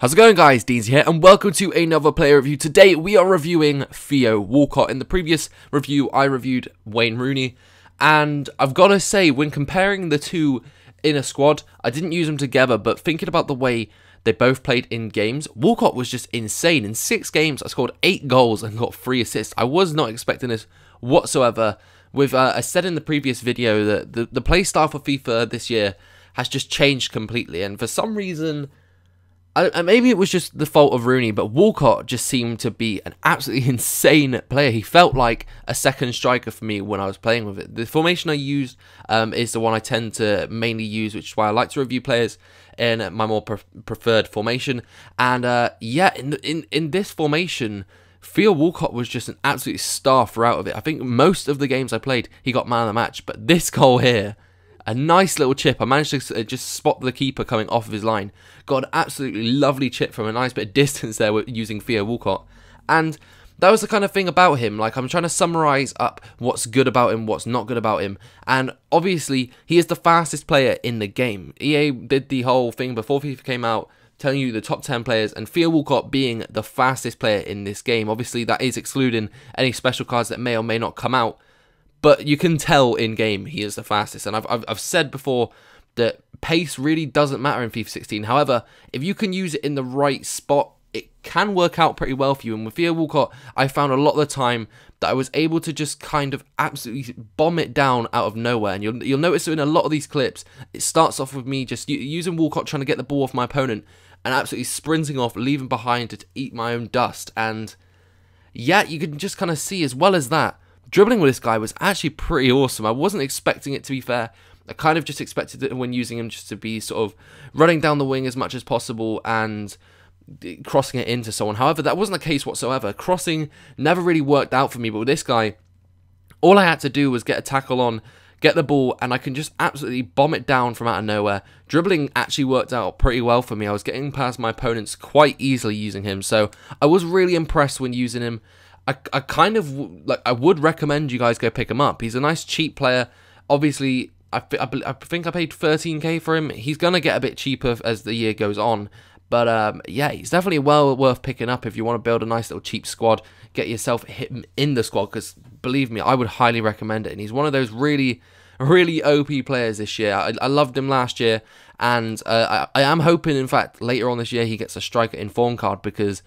How's it going, guys? Deans here, and welcome to another player review. Today, we are reviewing Theo Walcott. In the previous review, I reviewed Wayne Rooney, and I've got to say, when comparing the two in a squad, I didn't use them together, but thinking about the way they both played in games, Walcott was just insane. In 6 games, I scored 8 goals and got 3 assists. I was not expecting this whatsoever. I said in the previous video that the play style for FIFA this year has just changed completely, and for some reason, maybe it was just the fault of Rooney, but Walcott just seemed to be an absolutely insane player. He felt like a second striker for me when I was playing with it. The formation I used is the one I tend to mainly use, which is why I like to review players in my more preferred formation. And yeah, in this formation, Theo Walcott was just an absolute star throughout of it. I think most of the games I played, he got man of the match, but this goal here, a nice little chip. I managed to just spot the keeper coming off of his line. Got an absolutely lovely chip from a nice bit of distance there using Theo Walcott. And that was the kind of thing about him. Like, I'm trying to summarise up what's good about him, what's not good about him. And obviously, he is the fastest player in the game. EA did the whole thing before FIFA came out, telling you the top 10 players, and Theo Walcott being the fastest player in this game. Obviously, that is excluding any special cards that may or may not come out. But you can tell in-game he is the fastest. And I've said before that pace really doesn't matter in FIFA 16. However, if you can use it in the right spot, it can work out pretty well for you. And with Theo Walcott, I found a lot of the time that I was able to just kind of absolutely bomb it down out of nowhere. And you'll notice in a lot of these clips, it starts off with me just using Walcott trying to get the ball off my opponent and absolutely sprinting off, leaving behind to eat my own dust. And yeah, you can just kind of see as well as that, dribbling with this guy was actually pretty awesome. I wasn't expecting it, to be fair. I kind of just expected it when using him just to be sort of running down the wing as much as possible and crossing it into someone. However, that wasn't the case whatsoever. Crossing never really worked out for me, but with this guy, all I had to do was get a tackle on, get the ball, and I can just absolutely bomb it down from out of nowhere. Dribbling actually worked out pretty well for me. I was getting past my opponents quite easily using him, so I was really impressed when using him. I kind of, like, I would recommend you guys go pick him up. He's a nice cheap player. Obviously, I think I paid 13k for him. He's going to get a bit cheaper as the year goes on. But yeah, he's definitely well worth picking up if you want to build a nice little cheap squad. Get yourself him in the squad, because believe me, I would highly recommend it. And he's one of those really OP players this year. I loved him last year. And I am hoping, in fact, later on this year, he gets a striker inform card, because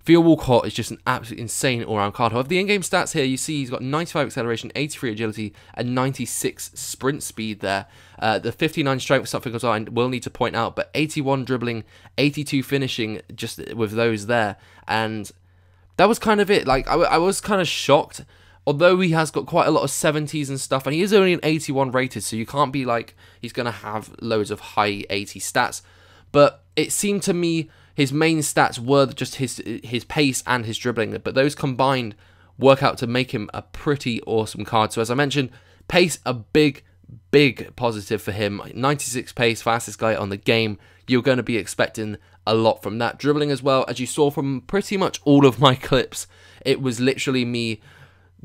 Theo Walcott is just an absolutely insane all-round card. However, the in-game stats here, you see he's got 95 acceleration, 83 agility, and 96 sprint speed there. The 59 strength, something else I will need to point out, but 81 dribbling, 82 finishing, just with those there. And that was kind of it. Like, I was kind of shocked. Although he has got quite a lot of 70s and stuff, and he is only an 81 rated, so you can't be like he's going to have loads of high 80 stats. But it seemed to me his main stats were just his pace and his dribbling, but those combined work out to make him a pretty awesome card. So as I mentioned, pace, a big positive for him. 96 pace, fastest guy on the game. You're going to be expecting a lot from that. Dribbling as well, as you saw from pretty much all of my clips, it was literally me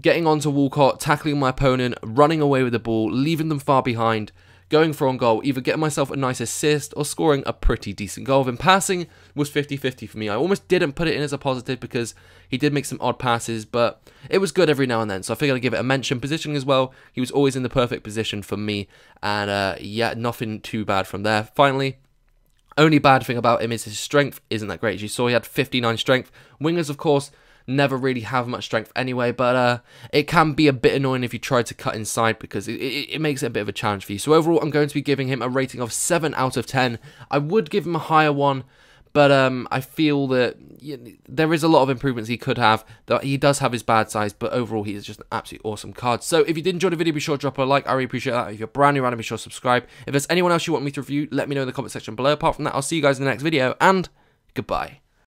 getting onto Walcott, tackling my opponent, running away with the ball, leaving them far behind, going for on goal, either getting myself a nice assist or scoring a pretty decent goal. Then passing was 50-50 for me. I almost didn't put it in as a positive because he did make some odd passes, but it was good every now and then, so I figured I'd give it a mention. Positioning as well, he was always in the perfect position for me, and yeah, nothing too bad from there. Finally, only bad thing about him is his strength isn't that great. As you saw, he had 59 strength. Wingers, of course, never really have much strength anyway, but it can be a bit annoying if you try to cut inside, because it makes it a bit of a challenge for you. So overall, I'm going to be giving him a rating of 7 out of 10. I would give him a higher one, but I feel that there is a lot of improvements he could have. That he does have his bad sides, but overall, he is just an absolutely awesome card. So if you did enjoy the video, be sure to drop a like. I really appreciate that. If you're brand new around, be sure to subscribe. If there's anyone else you want me to review, let me know in the comment section below. Apart from that, I'll see you guys in the next video, and goodbye.